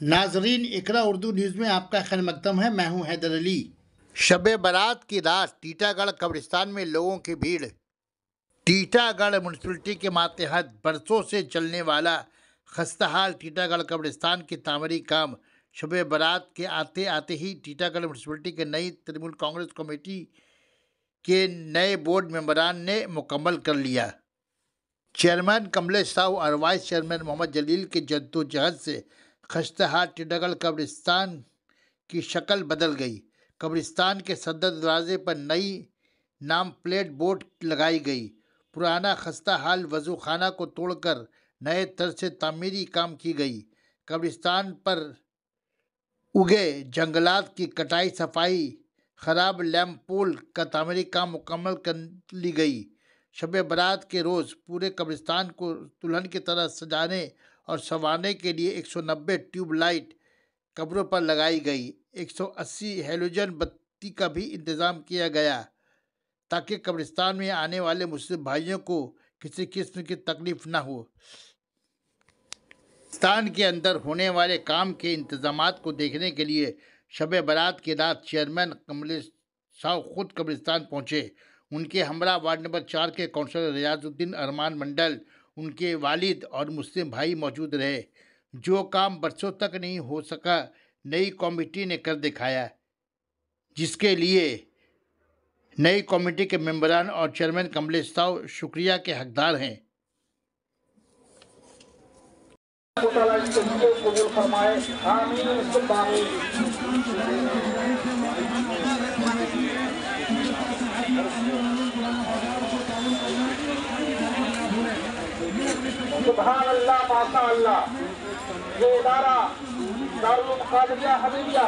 नाजरीन, इकरा उर्दू न्यूज़ में आपका खैर मकदम है। मैं हूं हैदर अली। शब बारात की रात टीटागढ़ कब्रिस्तान में लोगों की भीड़। टीटागढ़ म्यूनसिपलिटी के मातहत बरसों से चलने वाला खस्ताहाल टीटागढ़ कब्रिस्तान की तामीरी काम शब बारात के आते आते ही टीटागढ़ म्यूनसिपलिटी के नई तृणमूल कांग्रेस कमेटी के नए बोर्ड मेंबरान ने मुकम्मल कर लिया। चेयरमैन कमलेश साहू और वाइस चेयरमैन मोहम्मद जलील के जद्दोजहद से खस्ताहाल टीटागढ़ कब्रिस्तान की शक्ल बदल गई। कब्रिस्तान के सदर दरवाजे पर नई नाम प्लेट बोर्ड लगाई गई। पुराना खस्ताहाल वजू खाना को तोड़कर नए तरह से तामीरी काम की गई। कब्रिस्तान पर उगे जंगलात की कटाई सफाई, खराब लैंप पोल का तामीरी काम मुकम्मल कर ली गई। शब बारात के रोज़ पूरे कब्रिस्तान को दुल्हन की तरह सजाने और संवारने के लिए 190 ट्यूबलाइट कब्रों पर लगाई गई। 180 हैलोजन बत्ती का भी इंतज़ाम किया गया ताकि कब्रिस्तान में आने वाले मुस्लिम भाइयों को किसी किस्म की तकलीफ न हो। कब्रिस्तान के अंदर होने वाले काम के इंतजामात को देखने के लिए शब बारात की रात चेयरमैन कमलेश साहू खुद कब्रिस्तान पहुँचे। उनके हमरा वार्ड नंबर 4 के काउंसलर रियाजुद्दीन अरमान मंडल, उनके वालिद और मुस्लिम भाई मौजूद रहे। जो काम बरसों तक नहीं हो सका, नई कमेटी ने कर दिखाया, जिसके लिए नई कमेटी के मेंबरान और चेयरमैन कमलेश साहू शुक्रिया के हकदार हैं। सुभान अल्लाह, माशा अल्लाह। ये इदारा दारुल कादरिया हमीदिया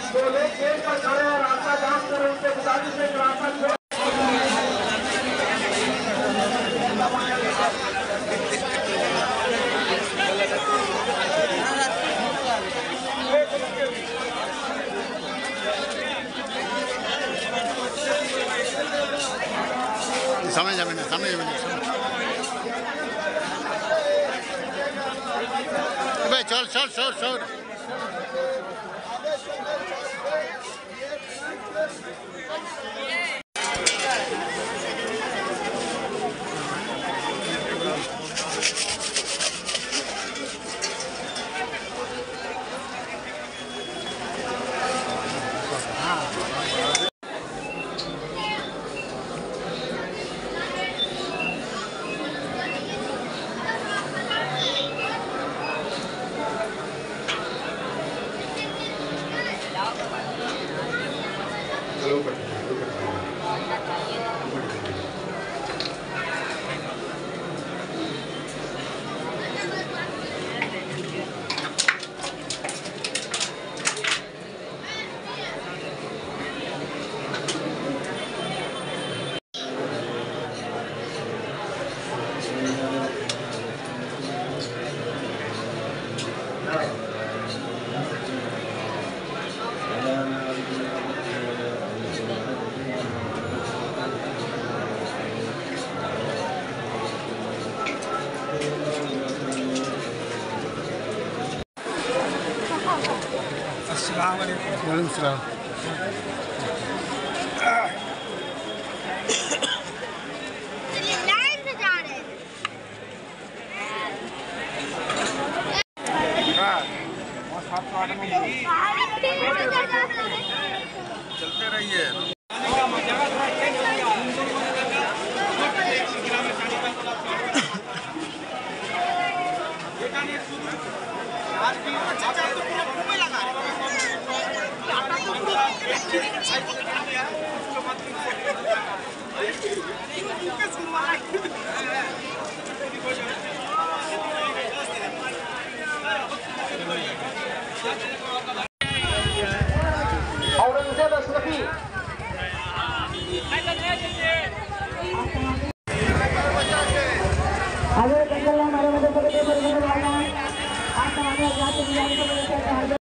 तो लोग गेट पर खड़े हैं, रास्ता जाम कर उनसे गुजारिश है कि रास्ता छोड़। सामने जाने भाई, चल अस्सलाम वालेकुम। चलते रहिए।